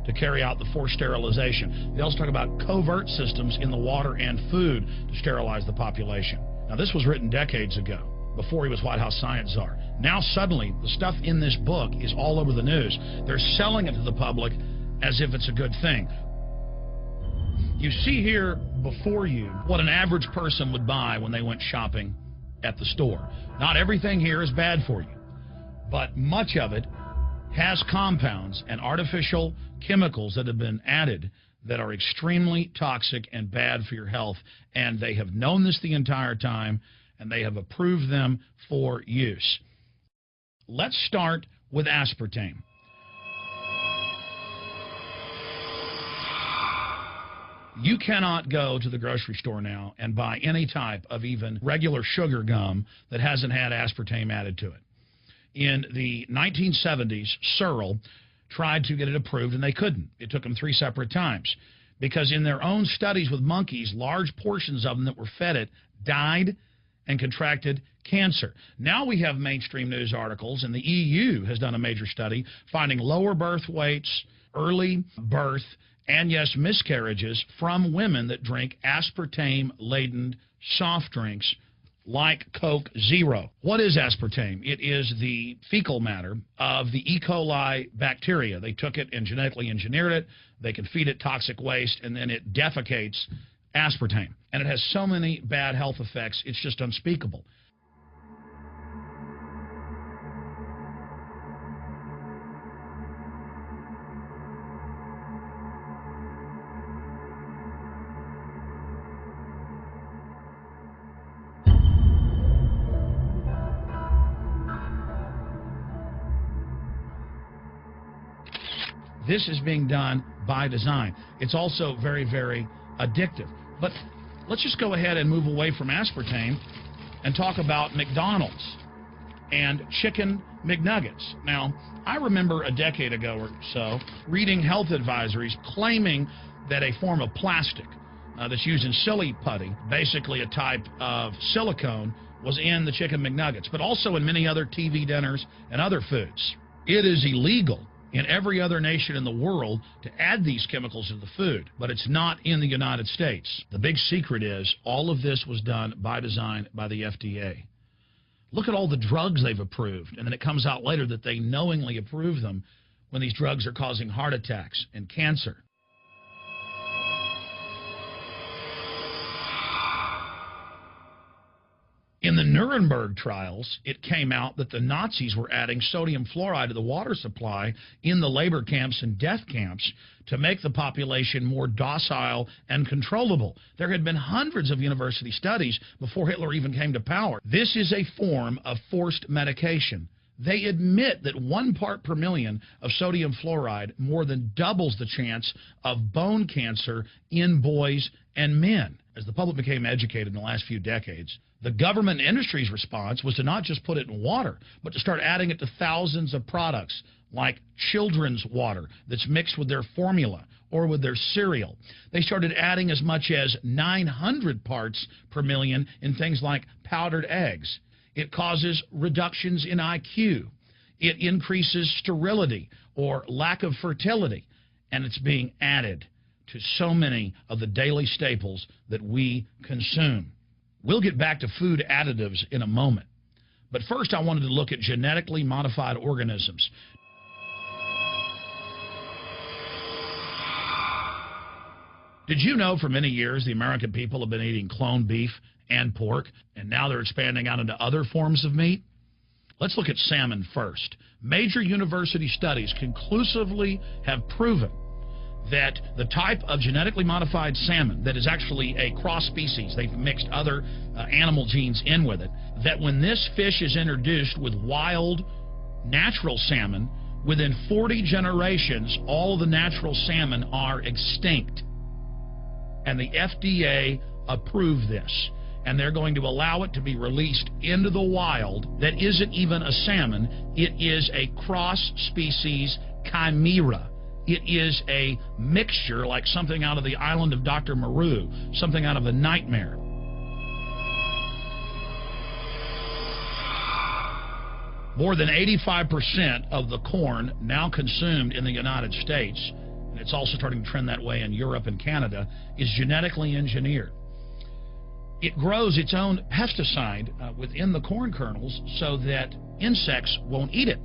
to carry out the forced sterilization. They also talk about covert systems in the water and food to sterilize the population. Now, this was written decades ago, before he was White House science czar. Now, suddenly, the stuff in this book is all over the news. They're selling it to the public as if it's a good thing. You see here before you what an average person would buy when they went shopping at the store. Not everything here is bad for you, but much of it has compounds and artificial chemicals that have been added that are extremely toxic and bad for your health, and they have known this the entire time, and they have approved them for use. Let's start with aspartame. You cannot go to the grocery store now and buy any type of even regular sugar gum that hasn't had aspartame added to it. In the 1970s, Searle tried to get it approved, and they couldn't. It took them 3 separate times because in their own studies with monkeys, large portions of them that were fed it died and contracted cancer. Now we have mainstream news articles, and the EU has done a major study finding lower birth weights, early birth, and yes, miscarriages from women that drink aspartame-laden soft drinks like Coke Zero. What is aspartame? It is the fecal matter of the E. coli bacteria. They took it and genetically engineered it. They can feed it toxic waste, and then it defecates aspartame. And it has so many bad health effects, it's just unspeakable. This is being done by design. It's also very, very addictive. But let's just go ahead and move away from aspartame and talk about McDonald's and chicken McNuggets. Now, I remember a decade ago or so reading health advisories claiming that a form of plastic that's used in silly putty, basically a type of silicone, was in the chicken McNuggets, but also in many other TV dinners and other foods. It is illegal in every other nation in the world to add these chemicals to the food, but it's not in the United States. The big secret is all of this was done by design by the FDA. Look at all the drugs they've approved, and then it comes out later that they knowingly approve them when these drugs are causing heart attacks and cancer. In the Nuremberg trials, it came out that the Nazis were adding sodium fluoride to the water supply in the labor camps and death camps to make the population more docile and controllable. There had been hundreds of university studies before Hitler even came to power. This is a form of forced medication. They admit that 1 part per million of sodium fluoride more than doubles the chance of bone cancer in boys and men. As the public became educated in the last few decades, the government and industry's response was to not just put it in water, but to start adding it to thousands of products like children's water that's mixed with their formula or with their cereal. They started adding as much as 900 parts per million in things like powdered eggs. It causes reductions in IQ. It increases sterility or lack of fertility. And it's being added to so many of the daily staples that we consume. We'll get back to food additives in a moment. But first, I wanted to look at genetically modified organisms. Did you know for many years the American people have been eating cloned beef and pork, and now they're expanding out into other forms of meat? Let's look at salmon first. Major university studies conclusively have proven that the type of genetically modified salmon that is actually a cross species, they've mixed other animal genes in with it, that when this fish is introduced with wild natural salmon, within 40 generations, all of the natural salmon are extinct. And the FDA approved this. And they're going to allow it to be released into the wild that isn't even a salmon. It is a cross-species chimera. It is a mixture like something out of the island of Dr. Moreau, something out of a nightmare. More than 85% of the corn now consumed in the United States, and it's also starting to trend that way in Europe and Canada, is genetically engineered. It grows its own pesticide within the corn kernels so that insects won't eat it.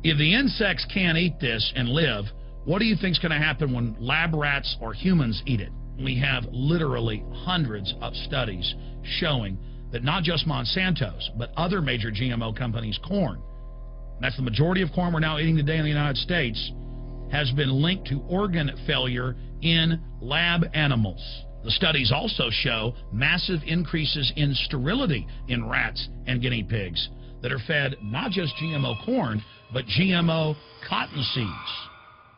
If the insects can't eat this and live, what do you think is going to happen when lab rats or humans eat it? We have literally hundreds of studies showing that not just Monsanto's, but other major GMO companies' corn, that's the majority of corn we're now eating today in the United States, has been linked to organ failure in lab animals. The studies also show massive increases in sterility in rats and guinea pigs that are fed not just GMO corn, but GMO cotton seeds.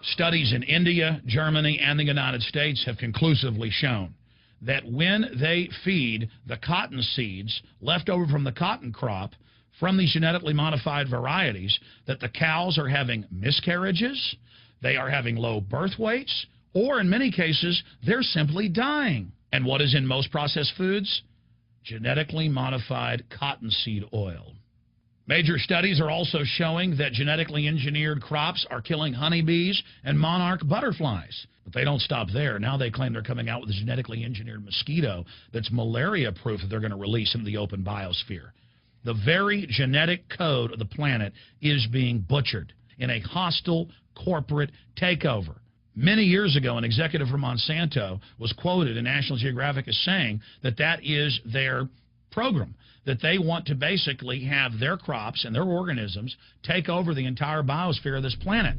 Studies in India, Germany, and the United States have conclusively shown that when they feed the cotton seeds left over from the cotton crop from these genetically modified varieties, that the cows are having miscarriages, they are having low birth weights, or in many cases, they're simply dying. And what is in most processed foods? Genetically modified cottonseed oil. Major studies are also showing that genetically engineered crops are killing honeybees and monarch butterflies. But they don't stop there. Now they claim they're coming out with a genetically engineered mosquito that's malaria-proof that they're going to release into the open biosphere. The very genetic code of the planet is being butchered in a hostile corporate takeover. Many years ago, an executive from Monsanto was quoted in National Geographic as saying that that is their program, that they want to basically have their crops and their organisms take over the entire biosphere of this planet.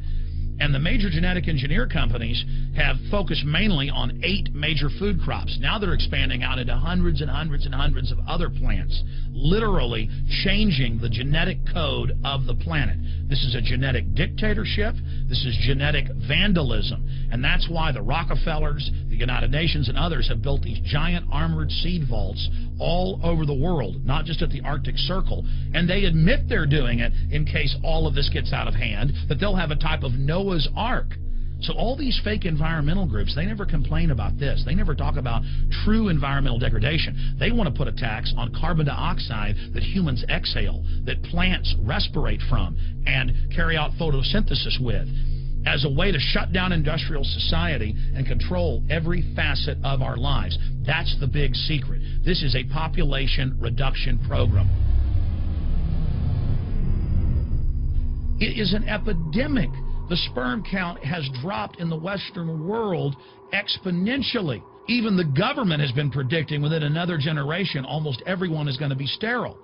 And the major genetic engineer companies have focused mainly on 8 major food crops. Now they're expanding out into hundreds and hundreds and hundreds of other plants, literally changing the genetic code of the planet. This is a genetic dictatorship. This is genetic vandalism. And that's why the Rockefellers, the United Nations, and others have built these giant armored seed vaults all over the world, not just at the Arctic Circle. And they admit they're doing it in case all of this gets out of hand, that they'll have a type of Noah's Ark. So all these fake environmental groups, they never complain about this. They never talk about true environmental degradation. They want to put a tax on carbon dioxide that humans exhale, that plants respirate from and carry out photosynthesis with, as a way to shut down industrial society and control every facet of our lives. That's the big secret. This is a population reduction program. It is an epidemic. The sperm count has dropped in the Western world exponentially. Even the government has been predicting within another generation almost everyone is going to be sterile.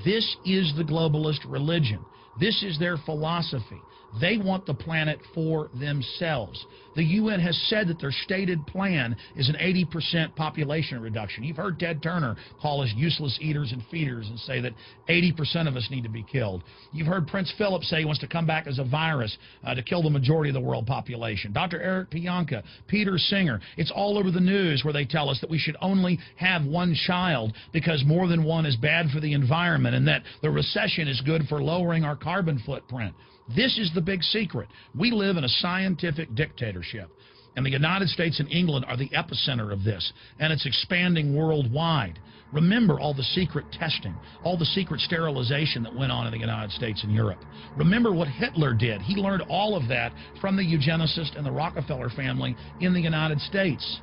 This is the globalist religion. This is their philosophy. They want the planet for themselves. The UN has said that their stated plan is an 80% population reduction. You've heard Ted Turner call us useless eaters and feeders and say that 80% of us need to be killed. You've heard Prince Philip say he wants to come back as a virus to kill the majority of the world population. Dr. Eric Pianka, Peter Singer, it's all over the news where they tell us that we should only have one child because more than one is bad for the environment and that the recession is good for lowering our carbon footprint. This is the big secret. We live in a scientific dictatorship, and the United States and England are the epicenter of this, and it's expanding worldwide. Remember all the secret testing, all the secret sterilization that went on in the United States and Europe. Remember what Hitler did. He learned all of that from the eugenicist and the Rockefeller family in the United States.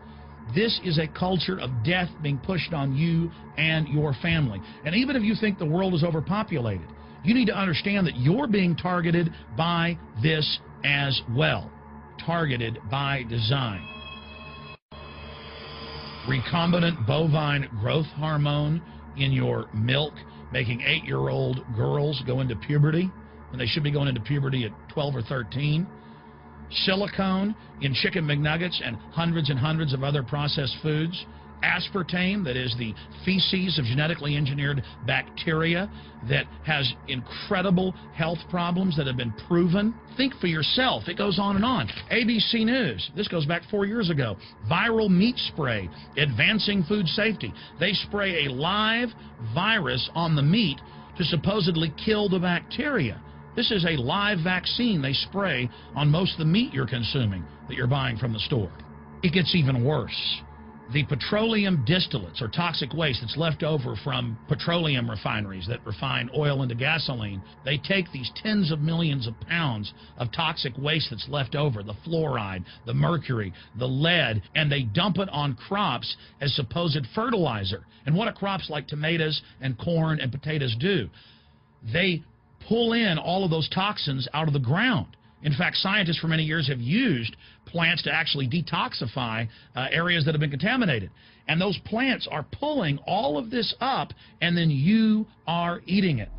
This is a culture of death being pushed on you and your family. And even if you think the world is overpopulated, you need to understand that you're being targeted by this as well. Targeted by design. Recombinant bovine growth hormone in your milk, making 8-year-old girls go into puberty when they should be going into puberty at 12 or 13. Silicone in chicken McNuggets and hundreds of other processed foods. Aspartame, that is the feces of genetically engineered bacteria that has incredible health problems that have been proven. Think for yourself. It goes on and on. ABC News, this goes back 4 years ago. Viral meat spray, advancing food safety. They spray a live virus on the meat to supposedly kill the bacteria. This is a live vaccine they spray on most of the meat you're consuming that you're buying from the store. It gets even worse. The petroleum distillates, or toxic waste that's left over from petroleum refineries that refine oil into gasoline, they take these tens of millions of pounds of toxic waste that's left over, the fluoride, the mercury, the lead, and they dump it on crops as supposed fertilizer. And what do crops like tomatoes and corn and potatoes do? They pull in all of those toxins out of the ground. In fact, scientists for many years have used plants to actually detoxify areas that have been contaminated. And those plants are pulling all of this up, and then you are eating it.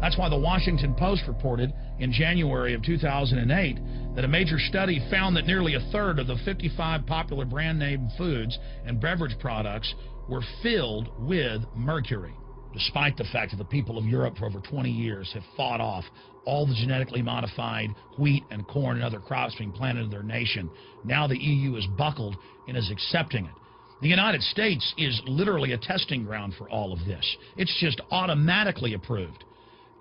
That's why the Washington Post reported in January of 2008 that a major study found that nearly a third of the 55 popular brand name foods and beverage products were filled with mercury. Despite the fact that the people of Europe for over 20 years have fought off all the genetically modified wheat and corn and other crops being planted in their nation, now the EU is buckled and is accepting it. The United States is literally a testing ground for all of this. It's just automatically approved.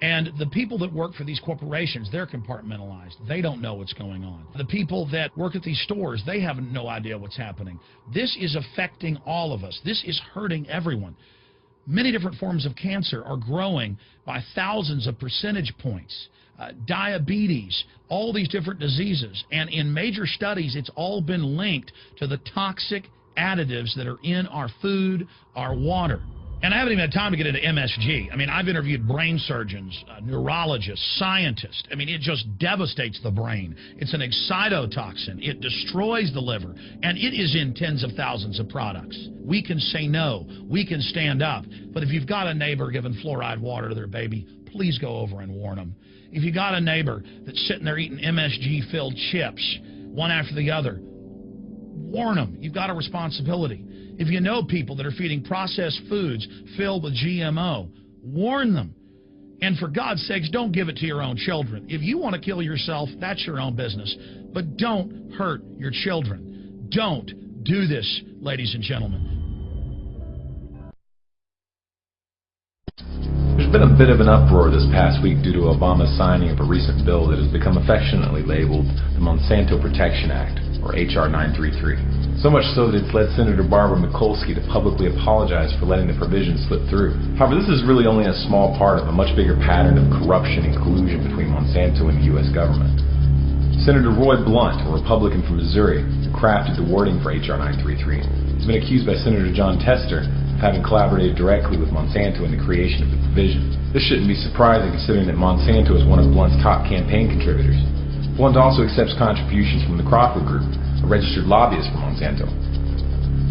And the people that work for these corporations, they're compartmentalized. They don't know what's going on. The people that work at these stores, they have no idea what's happening. This is affecting all of us. This is hurting everyone. Many different forms of cancer are growing by thousands of percentage points. Diabetes, all these different diseases. And in major studies, it's all been linked to the toxic additives that are in our food, our water. And I haven't even had time to get into MSG. I mean, I've interviewed brain surgeons, neurologists, scientists. I mean, it just devastates the brain. It's an excitotoxin. It destroys the liver. And it is in tens of thousands of products. We can say no. We can stand up. But if you've got a neighbor giving fluoride water to their baby, please go over and warn them. If you got a neighbor that's sitting there eating MSG-filled chips, one after the other, warn them. You've got a responsibility. If you know people that are feeding processed foods filled with GMO, warn them. And for God's sakes, don't give it to your own children. If you want to kill yourself, that's your own business. But don't hurt your children. Don't do this, ladies and gentlemen. There's been a bit of an uproar this past week due to Obama's signing of a recent bill that has become affectionately labeled the Monsanto Protection Act, or H.R. 933. So much so that it's led Senator Barbara Mikulski to publicly apologize for letting the provision slip through. However, this is really only a small part of a much bigger pattern of corruption and collusion between Monsanto and the U.S. government. Senator Roy Blunt, a Republican from Missouri, who crafted the wording for H.R. 933, has been accused by Senator John Tester of having collaborated directly with Monsanto in the creation of the provision. This shouldn't be surprising considering that Monsanto is one of Blunt's top campaign contributors. Blunt also accepts contributions from the Crawford Group, a registered lobbyist for Monsanto.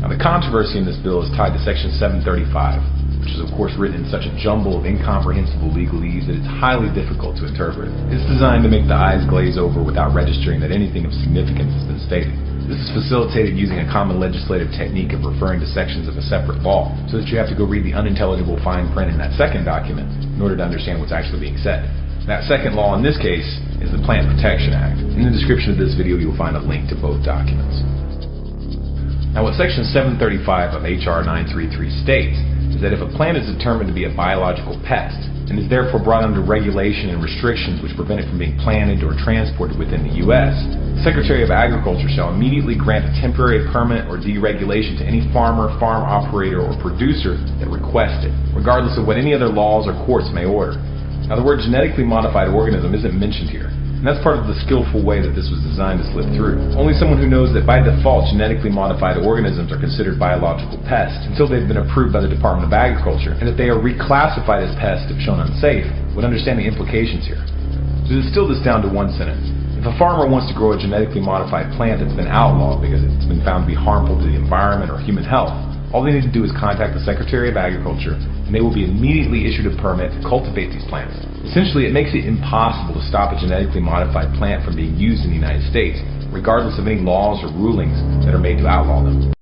Now, the controversy in this bill is tied to Section 735, which is of course written in such a jumble of incomprehensible legalese that it's highly difficult to interpret. It's designed to make the eyes glaze over without registering that anything of significance has been stated. This is facilitated using a common legislative technique of referring to sections of a separate law, so that you have to go read the unintelligible fine print in that second document in order to understand what's actually being said. That second law in this case is the Plant Protection Act. In the description of this video you'll find a link to both documents. Now what Section 735 of H.R. 933 states is that if a plant is determined to be a biological pest and is therefore brought under regulation and restrictions which prevent it from being planted or transported within the U.S., the Secretary of Agriculture shall immediately grant a temporary permit or deregulation to any farmer, farm operator, or producer that requests it, regardless of what any other laws or courts may order. Now the word genetically modified organism isn't mentioned here, and that's part of the skillful way that this was designed to slip through. Only someone who knows that by default genetically modified organisms are considered biological pests until they've been approved by the Department of Agriculture, and that they are reclassified as pests if shown unsafe, would understand the implications here. To distill this down to one sentence, if a farmer wants to grow a genetically modified plant that's been outlawed because it's been found to be harmful to the environment or human health, all they need to do is contact the Secretary of Agriculture and they will be immediately issued a permit to cultivate these plants. Essentially, it makes it impossible to stop a genetically modified plant from being used in the United States, regardless of any laws or rulings that are made to outlaw them.